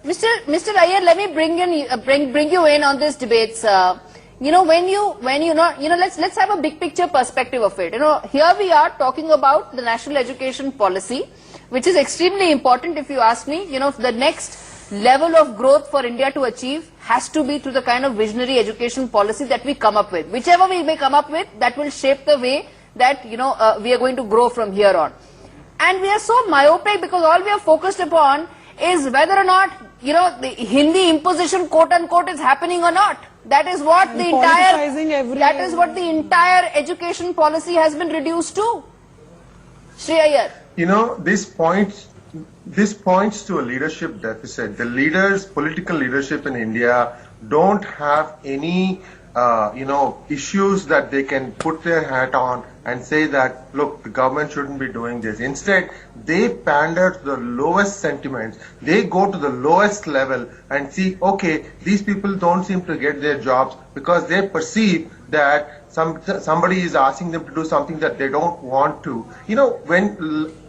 Mr. Iyer, let me bring you in on this debate, sir. Let's have a big picture perspective of it. Here we are talking about the national education policy, which is extremely important if you ask me. The next level of growth for India to achieve has to be through the kind of visionary education policy that we come up with. Whichever we may come up with, that will shape the way that, we are going to grow from here on. And we are so myopic because all we are focused upon is whether or not, the Hindi imposition, quote unquote, is happening or not. That is what the entire education policy has been reduced to. Sree Iyer. This points to a leadership deficit. The leaders, political leadership in India, don't have any, issues that they can put their hat on and say that, look, the government shouldn't be doing this. Instead, they pander to the lowest sentiments. They go to the lowest level and see, okay, these people don't seem to get their jobs because they perceive that somebody is asking them to do something that they don't want to. When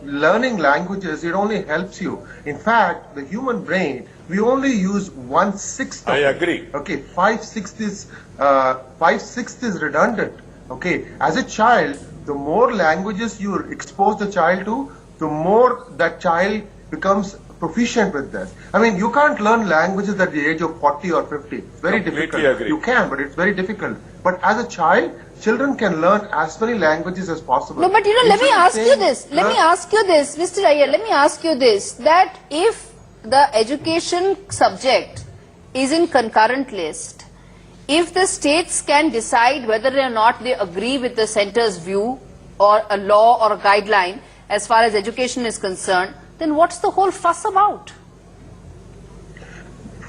learning languages, it only helps you. In fact, the human brain, we only use 1/6. I agree. Okay, 5/6 is redundant. Okay, as a child, the more languages you expose the child to, the more that child becomes proficient with this. I mean, you can't learn languages at the age of 40 or 50. It's very difficult. Agree. You can, but it's very difficult. But as a child, children can learn as many languages as possible. No, but let me ask you this. Let me ask you this, Mr. Iyer. Let me ask you this: that if the education subject is in concurrent list, if the states can decide whether or not they agree with the centre's view or a law or a guideline as far as education is concerned, then what's the whole fuss about?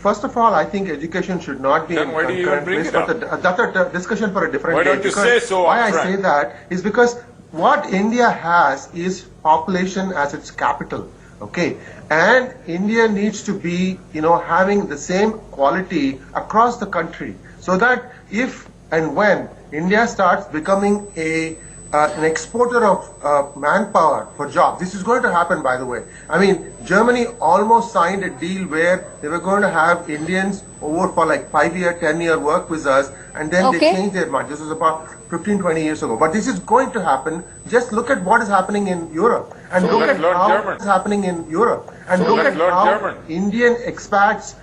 First of all, I think education should not be then in why do you concurrent bring list. it up? That's a discussion for a different day. Why don't you say so Why I upfront? say that is because what India has is population as its capital. Okay, and India needs to be, having the same quality across the country, so that if and when India starts becoming an exporter of manpower for jobs, this is going to happen, by the way. I mean, Germany almost signed a deal where they were going to have Indians over for like 5-year, 10-year work with us, and then they changed their mind. This was about 15, 20 years ago. But this is going to happen. Just look at what is happening in Europe, and look at how it's happening in Europe, and look at how Indian expats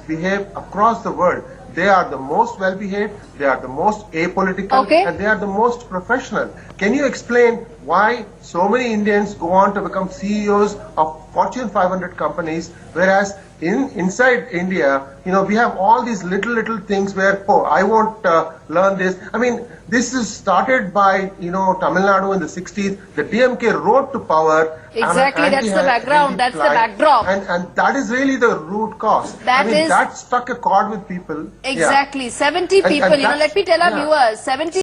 behave across the world. They are the most well-behaved, they are the most apolitical, and they are the most professional. Can you explain why so many Indians go on to become CEOs of Fortune 500 companies, whereas inside India, we have all these little things where, I won't learn this. I mean, this is started by, Tamil Nadu in the 60s. The DMK rode to power. Exactly, that's the background, that's the backdrop. And that is really the root cause. That struck a chord with people. Exactly, 70 people, let me tell our viewers, 70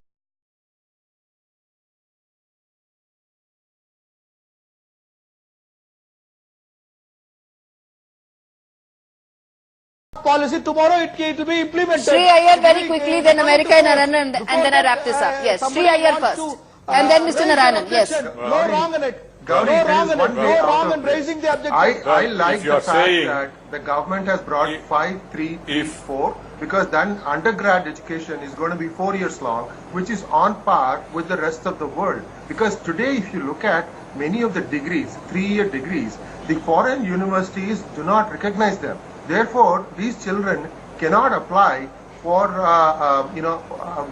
policy tomorrow it will be implemented. Sree Iyer very quickly, then America and Narayanan, and then I wrap this up. Yes, Sree Iyer first, and then Mr. Narayanan. Yes. No wrong in it. No wrong in raising the objection. I like the fact that the government has brought 5-3-4, because then undergrad education is going to be 4 years long, which is on par with the rest of the world. Because today, if you look at many of the degrees, 3-year degrees, the foreign universities do not recognize them. Therefore, these children cannot apply for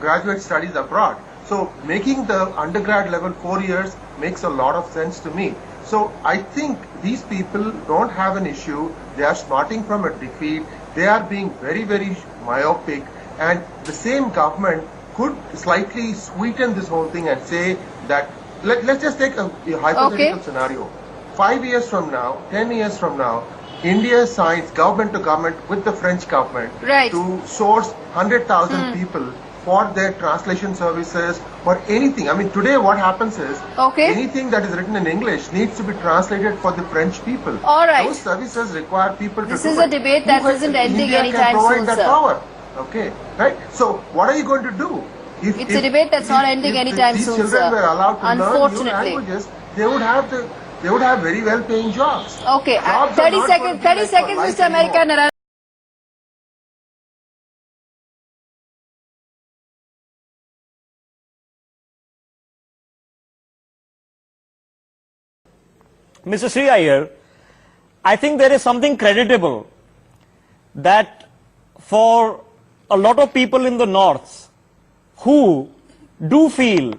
graduate studies abroad. So making the undergrad level 4 years makes a lot of sense to me. So I think these people don't have an issue. They are starting from a defeat. They are being very, very myopic. And the same government could slightly sweeten this whole thing and say that, let's just take a hypothetical scenario. 5 years from now, 10 years from now, India signs government to government with the French government to source 100,000 people for their translation services or anything. I mean, today what happens is anything that is written in English needs to be translated for the French people. All right. Those services require people to do it. This is a debate that isn't ending anytime soon, sir. Power. Okay, right? So what are you going to do? It's a debate that's not ending anytime soon, sir. If these children were allowed to learn new languages, they would have the they would have very well paying jobs. Okay, Jobs are 30 not seconds, going to be 30 like seconds, for life Mr. America anymore. Narayana. Mr. Sree Iyer, I think there is something creditable that for a lot of people in the north who do feel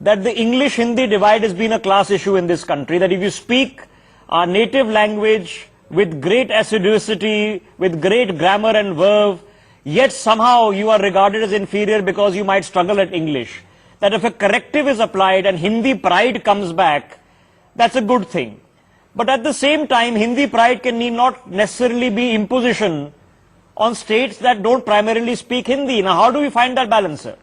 that the English-Hindi divide has been a class issue in this country, that if you speak our native language with great assiduity, with great grammar and verve, yet somehow you are regarded as inferior because you might struggle at English. That if a corrective is applied and Hindi pride comes back, that's a good thing. But at the same time, Hindi pride need not necessarily be imposition on states that don't primarily speak Hindi. Now, how do we find that balance, sir?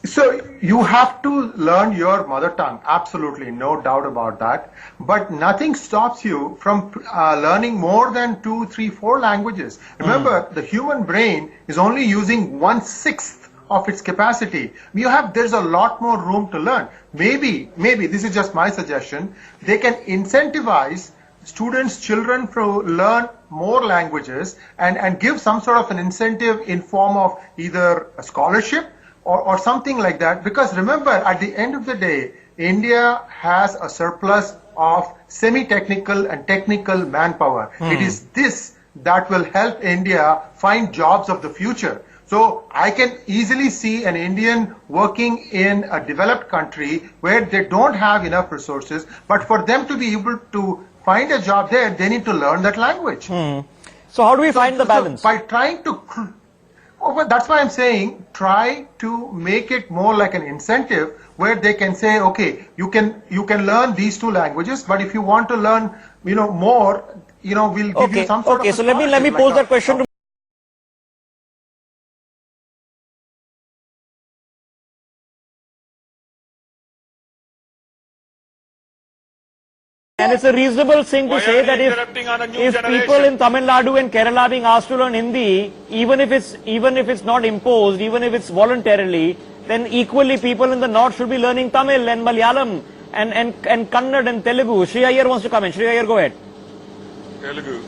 So you have to learn your mother tongue, absolutely, no doubt about that. But nothing stops you from learning more than 2, 3, 4 languages. Remember, the human brain is only using 1/6 of its capacity. There's a lot more room to learn. Maybe, this is just my suggestion, they can incentivize students, children to learn more languages and give some sort of an incentive in form of either a scholarship or something like that. Because remember, at the end of the day, India has a surplus of semi-technical and technical manpower. It is this that will help India find jobs of the future. So I can easily see an Indian working in a developed country where they don't have enough resources, but for them to be able to find a job there, they need to learn that language. So how do we find the balance? By trying to, well, that's why I'm saying try to make it more like an incentive where they can say, okay, you can learn these 2 languages, but if you want to learn, more, we'll give you some sort of. Okay, so let me pose that question to. And it's a reasonable thing to say that if people in Tamil Nadu and Kerala are being asked to learn Hindi, even if it's not imposed, even if it's voluntarily, then equally people in the north should be learning Tamil and Malayalam and Kannada and Telugu. Sree Iyer wants to come in. Sree Iyer, go ahead. Telugu.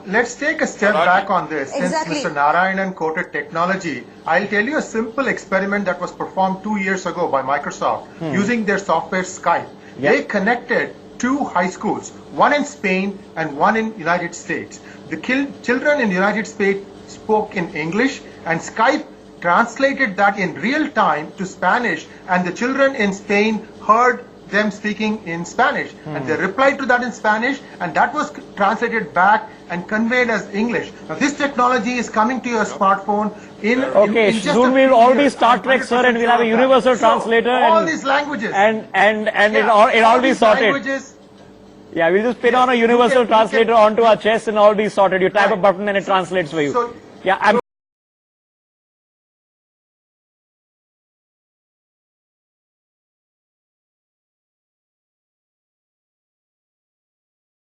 Let's take a step back on this. Exactly. Since Mr. Narayanan quoted technology, I'll tell you a simple experiment that was performed 2 years ago by Microsoft using their software Skype. Yeah. They connected 2 high schools, one in Spain and one in United States. The children in the United States spoke in English and Skype translated that in real time to Spanish, and the children in Spain heard them speaking in Spanish and they replied to that in Spanish, and that was translated back and conveyed as English. Now this technology is coming to your smartphone in just soon we'll all be Star Trek, sir, and we'll have a universal translator all these languages and it'll all be sorted. Languages. Yeah, we'll just pin on a universal translator onto our chest and all be sorted. You tap a button and it translates for you. So, Yeah,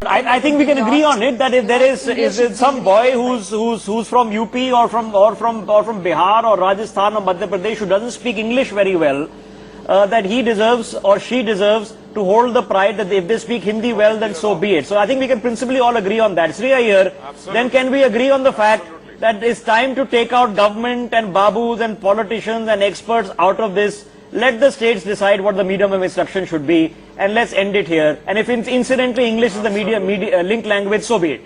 I think we can agree on it that if there is some boy who's from UP or from Bihar or Rajasthan or Madhya Pradesh who doesn't speak English very well, that he deserves or she deserves to hold the pride that if they speak Hindi well, then so be it. So I think we can principally all agree on that. Sree Iyer, then can we agree on the fact that it's time to take out government and babus and politicians and experts out of this? Let the states decide what the medium of instruction should be, and let's end it here. And if incidentally English is the linked language, so be it.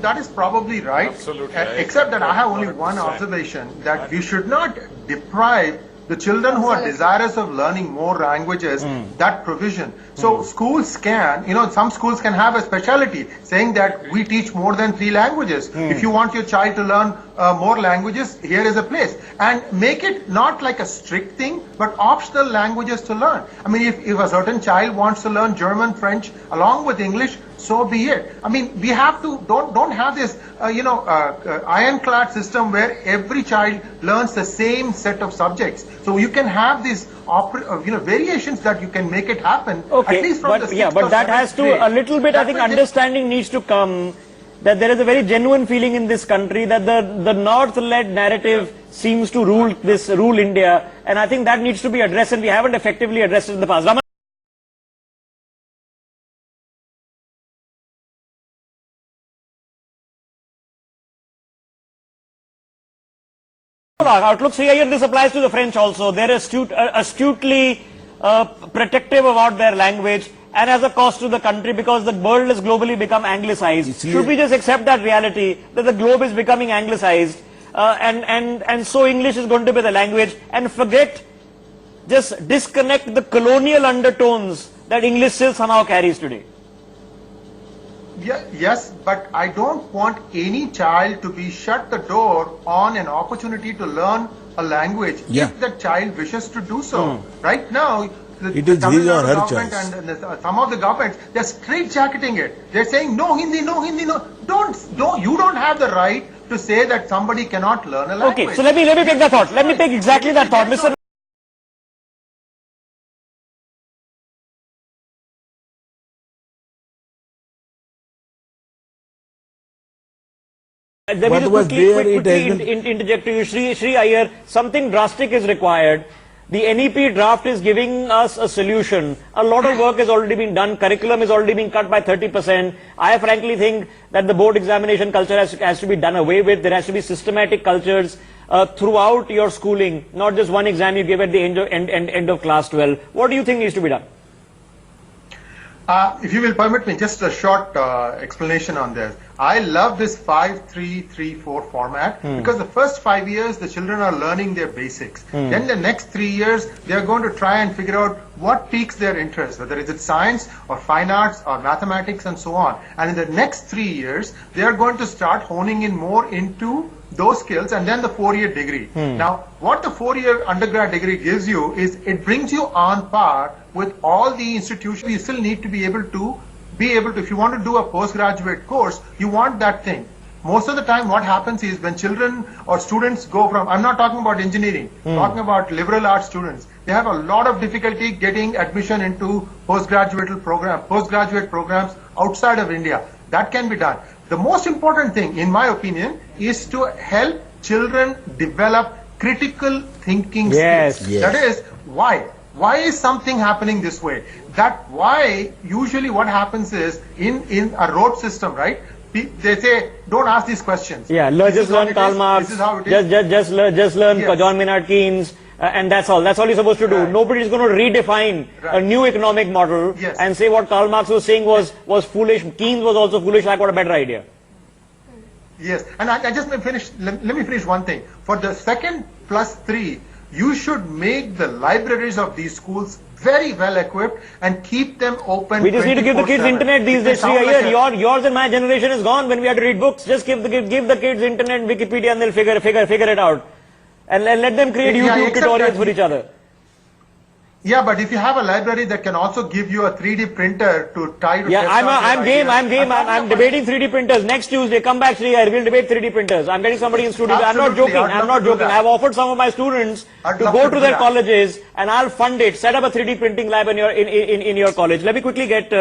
That is probably right. Absolutely. Except that I have only one observation, that we should not deprive the children who are desirous of learning more languages that provision. So schools can, some schools can have a specialty saying that we teach more than 3 languages. If you want your child to learn more languages, here is a place. And make it not like a strict thing, but optional languages to learn. I mean, if a certain child wants to learn German, French along with English, so be it. I mean, we have to, don't have this, ironclad system where every child learns the same set of subjects. So you can have these, variations that you can make it happen. Okay, at least from but that has to, a little bit, I think understanding needs to come that there is a very genuine feeling in this country that the North-led narrative seems to rule India, and I think that needs to be addressed, and we haven't effectively addressed it in the past. Outlook, Sree Iyer, this applies to the French also. They're astutely protective about their language, and as a cost to the country because the world has globally become anglicized. Should we just accept that reality that the globe is becoming anglicized, and so English is going to be the language, and forget, just disconnect the colonial undertones that English still somehow carries today? Yeah, yes, but I don't want any child to be shut the door on an opportunity to learn a language if the child wishes to do so. Right now, it is his or her government choice. And some of the governments, they're straitjacketing it. They're saying no Hindi, no Hindi, no. You don't have the right to say that somebody cannot learn a language. Okay, so let me take that thought. Let me take exactly that thought, Mr. Let me just quickly interject to you, Sree Iyer. Something drastic is required. The NEP draft is giving us a solution. A lot of work has already been done. Curriculum is already being cut by 30%. I frankly think that the board examination culture has to be done away with. There has to be systematic cultures throughout your schooling, not just one exam you give at the end of class 12. What do you think needs to be done? If you will permit me, just a short explanation on this. I love this 5-3-3-4 format because the first 5 years the children are learning their basics. Then the next 3 years they are going to try and figure out what piques their interest, whether it's science or fine arts or mathematics and so on. And in the next 3 years they are going to start honing in more into those skills, and then the 4-year degree. Now, what the 4-year undergrad degree gives you is it brings you on par with all the institutions. You still need to be able to, if you want to do a postgraduate course, you want that thing. Most of the time what happens is when children or students go from, I'm not talking about engineering, talking about liberal arts students, they have a lot of difficulty getting admission into postgraduate programs outside of India. That can be done. The most important thing, in my opinion, is to help children develop critical thinking skills. Yes. That is, why? Why is something happening this way? That why, usually what happens is, in a road system, right? They say, don't ask these questions. Yeah, just learn Karl Marx, just learn John Maynard Keynes, and that's all. That's all you're supposed to do. Nobody is going to redefine a new economic model and say what Karl Marx was saying was foolish. Keynes was also foolish. I got a better idea. Yes, and I just finish. Let me finish one thing. For the second +3, you should make the libraries of these schools very well equipped and keep them open. We just need to give the kids internet these days. Sree Iyer, yours and my generation is gone when we had to read books. Just give the kids internet, Wikipedia, and they'll figure it out. And let them create YouTube tutorials for each other. Yeah, but if you have a library that can also give you a 3D printer to tie to I'm game. I'm debating 3D printers. Next Tuesday, come back, Sree Iyer. We'll debate 3D printers. I'm getting somebody in studio. I'm not joking. I've offered some of my students to go to their colleges and I'll fund it. Set up a 3D printing lab in your college. Let me quickly get